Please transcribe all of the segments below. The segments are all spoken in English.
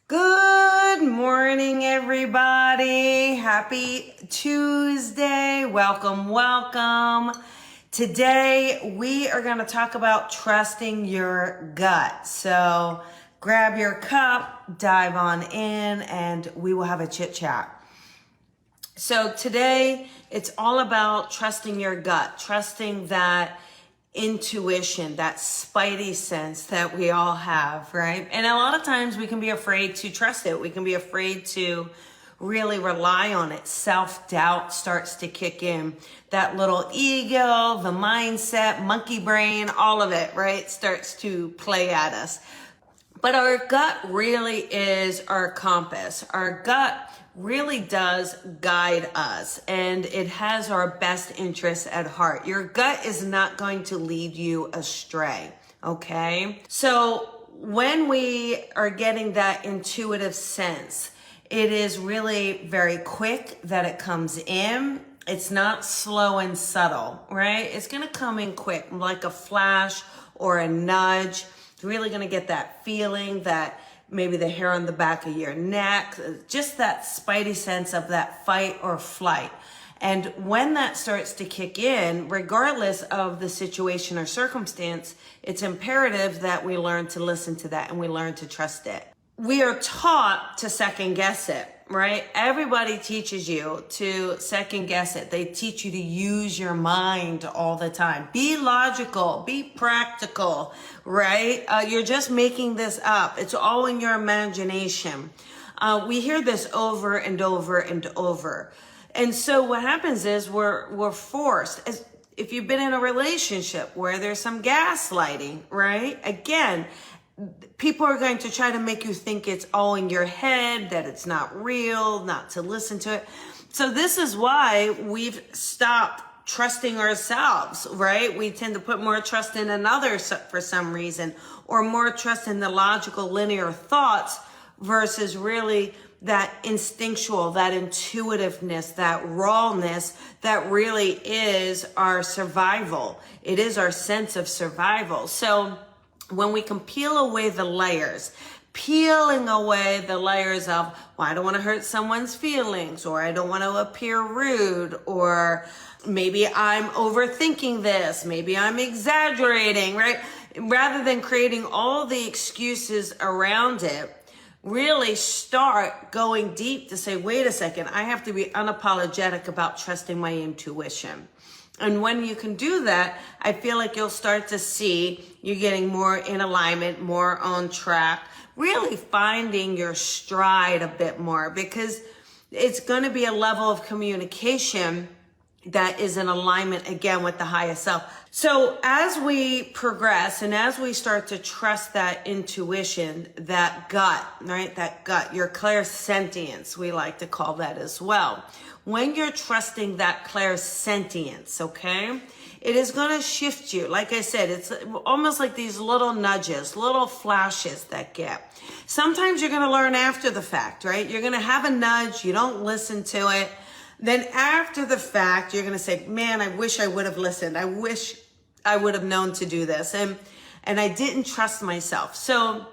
Good morning, everybody. Happy Tuesday. Welcome, welcome. Today, we are going to talk about trusting your gut. So grab your cup, dive on in, and we will have a chit chat. So today, it's all about trusting your gut, trusting that intuition, that spidey sense that we all have, right? And a lot of times we can be afraid to trust it. We can be afraid to really rely on it. Self-doubt starts to kick in. That little ego, the mindset, monkey brain, all of it, right, starts to play at us. But our gut really is our compass. Our gut really does guide us, and it has our best interests at heart. Your gut is not going to lead you astray, okay? So when we are getting that intuitive sense, it is really very quick that it comes in. It's not slow and subtle, right? It's gonna come in quick, like a flash or a nudge. It's really gonna get that feeling, that maybe the hair on the back of your neck, just that spidey sense of that fight or flight. And when that starts to kick in, regardless of the situation or circumstance, it's imperative that we learn to listen to that and we learn to trust it. We are taught to second guess it, right? Everybody teaches you to second guess it. They teach you to use your mind all the time. Be logical, be practical, right? You're just making this up. It's all in your imagination. We hear this over and over and over. And so what happens is we're forced, if you've been in a relationship where there's some gaslighting, right? Again, people are going to try to make you think it's all in your head, that it's not real, not to listen to it. So this is why we've stopped trusting ourselves, right? We tend to put more trust in another for some reason, or more trust in the logical linear thoughts versus really that instinctual, that intuitiveness, that rawness that really is our survival. It is our sense of survival. So when we can peel away the layers, peeling away the layers of, well, I don't want to hurt someone's feelings, or I don't want to appear rude, or maybe I'm overthinking this, maybe I'm exaggerating, right? Rather than creating all the excuses around it, really start going deep to say, wait a second, I have to be unapologetic about trusting my intuition. And when you can do that, I feel like you'll start to see you're getting more in alignment, more on track, really finding your stride a bit more, because it's going to be a level of communication that is in alignment again with the highest self. So as we progress and as we start to trust that intuition, that gut, right? That gut, your clairsentience, we like to call that as well. When you're trusting that clairsentience, okay, it is going to shift you. Like I said, it's almost like these little nudges, little flashes that get. Sometimes you're going to learn after the fact, right? You're going to have a nudge, you don't listen to it. Then after the fact, you're going to say, man, I wish I would have listened. I wish I would have known to do this. And I didn't trust myself. So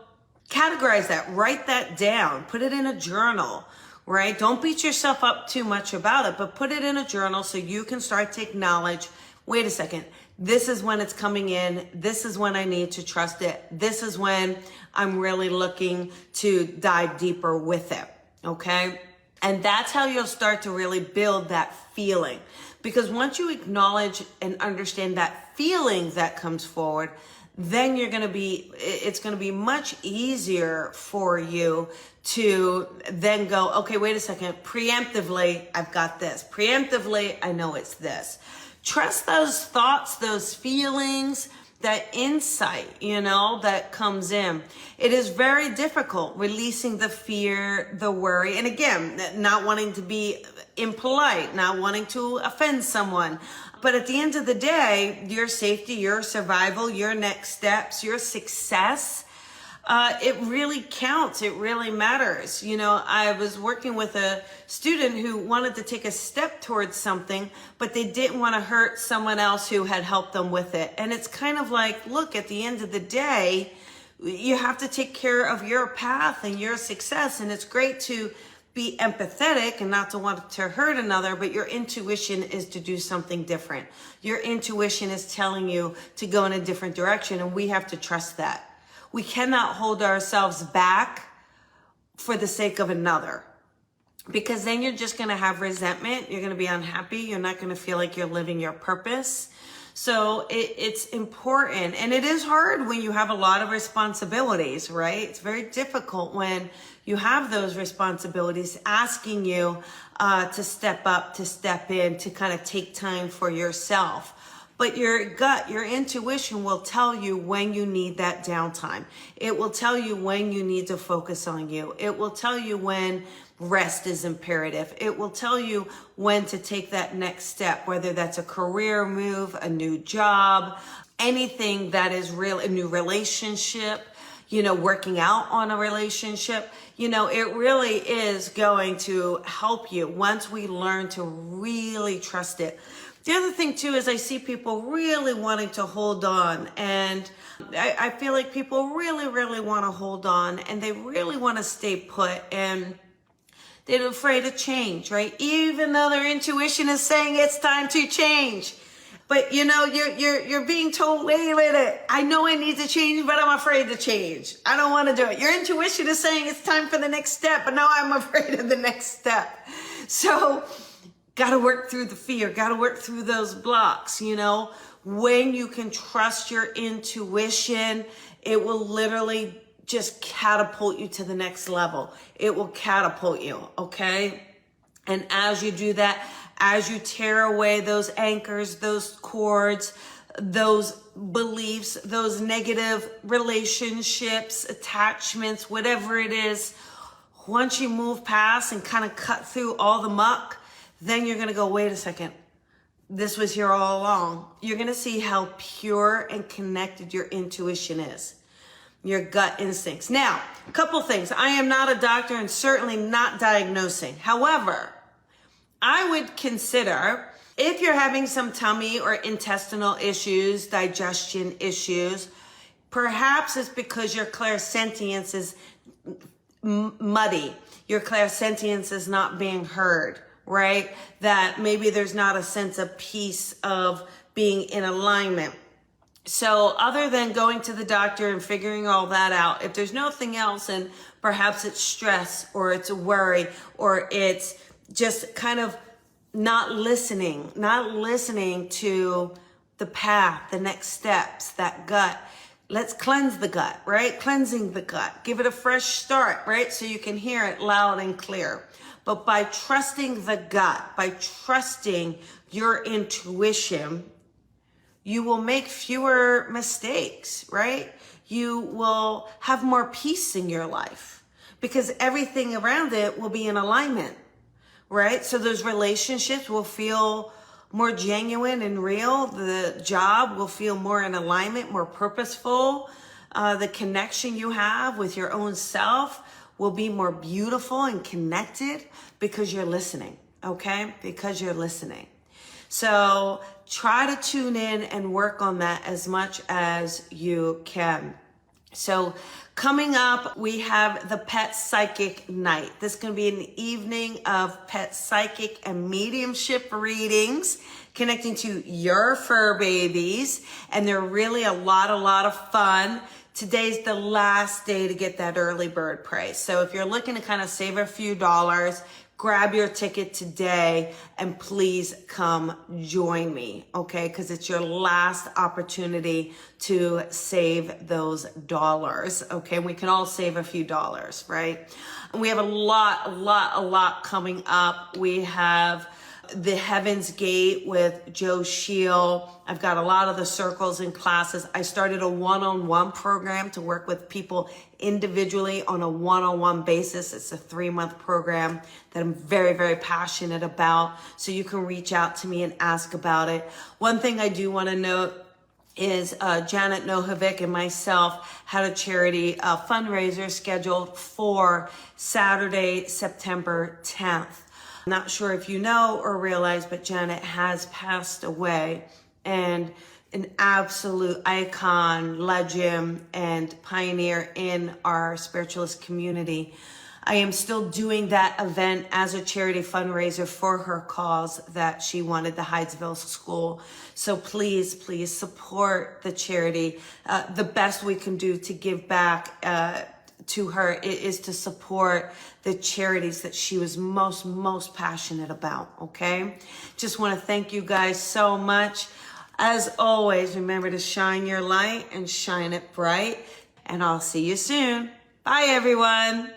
categorize that, write that down, put it in a journal, right? Don't beat yourself up too much about it, but put it in a journal so you can start to acknowledge, wait a second, this is when it's coming in. This is when I need to trust it. This is when I'm really looking to dive deeper with it, okay? And that's how you'll start to really build that feeling. Because once you acknowledge and understand that feeling that comes forward, then it's going to be much easier for you to then go, okay, wait a second, preemptively, I've got this. Preemptively, I know it's this. Trust those thoughts, those feelings, that insight, that comes in. It is very difficult releasing the fear, the worry, and again, not wanting to be impolite, not wanting to offend someone. But at the end of the day, your safety, your survival, your next steps, your success, it really counts. It really matters. I was working with a student who wanted to take a step towards something, but they didn't want to hurt someone else who had helped them with it. And it's kind of like, look, at the end of the day, You have to take care of your path and your success. And it's great to be empathetic and not to want to hurt another, but your intuition is to do something different. Your intuition is telling you to go in a different direction, and we have to trust that. We cannot hold ourselves back for the sake of another, because then you're just going to have resentment. You're going to be unhappy. You're not going to feel like you're living your purpose. So it's important, and it is hard when you have a lot of responsibilities, right? It's very difficult when you have those responsibilities asking you to step up, to step in, to kind of take time for yourself. But your gut, your intuition will tell you when you need that downtime. It will tell you when you need to focus on you. It will tell you when rest is imperative. It will tell you when to take that next step, whether that's a career move, a new job, anything that is real, a new relationship, working out on a relationship. It really is going to help you once we learn to really trust it. The other thing too is I see people really wanting to hold on, and I feel like people really, really want to hold on, and they really want to stay put, and they're afraid of change, right? Even though their intuition is saying it's time to change. But you're being told, wait a minute, I know I need to change, but I'm afraid to change. I don't want to do it. Your intuition is saying it's time for the next step, but now I'm afraid of the next step. So got to work through the fear, got to work through those blocks. When you can trust your intuition, it will literally just catapult you to the next level. It will catapult you, okay? And as you do that, as you tear away those anchors, those cords, those beliefs, those negative relationships, attachments, whatever it is, once you move past and kind of cut through all the muck, then you're going to go, wait a second, this was here all along. You're going to see how pure and connected your intuition is, your gut instincts. Now, a couple things. I am not a doctor and certainly not diagnosing. However, I would consider, if you're having some tummy or intestinal issues, digestion issues, perhaps it's because your clairsentience is muddy. Your clairsentience is not being heard, right? That maybe there's not a sense of peace of being in alignment. So other than going to the doctor and figuring all that out, if there's nothing else, and perhaps it's stress or it's a worry or it's just kind of not listening to the path, the next steps, that gut. Let's cleanse the gut, right? Cleansing the gut. Give it a fresh start, right? So you can hear it loud and clear. But by trusting the gut, by trusting your intuition, you will make fewer mistakes, right? You will have more peace in your life because everything around it will be in alignment, right? So those relationships will feel more genuine and real. The job will feel more in alignment, more purposeful. The connection you have with your own self will be more beautiful and connected because you're listening, okay? Because you're listening. So try to tune in and work on that as much as you can. So coming up, we have the Pet Psychic Night. This is going to be an evening of pet psychic and mediumship readings connecting to your fur babies. And they're really a lot of fun. Today's the last day to get that early bird price. So if you're looking to kind of save a few dollars, grab your ticket today and please come join me, okay? Because it's your last opportunity to save those dollars, okay? We can all save a few dollars, right? And we have a lot coming up. We have the Heaven's Gate with Joe Shield. I've got a lot of the circles and classes. I started a one-on-one program to work with people individually on a one-on-one basis. It's a 3-month program that I'm very passionate about. So you can reach out to me and ask about it. One thing I do want to note is Janet Nohavik and myself had a charity fundraiser scheduled for Saturday, September 10th. I'm not sure if you know or realize, but Janet has passed away. And an absolute icon, legend, and pioneer in our spiritualist community. I am still doing that event as a charity fundraiser for her cause that she wanted, the Hydesville School. So please, please support the charity. The best we can do to give back to her is to support the charities that she was most passionate about, okay? Just want to thank you guys so much. As always, remember to shine your light and shine it bright. And I'll see you soon. Bye, everyone.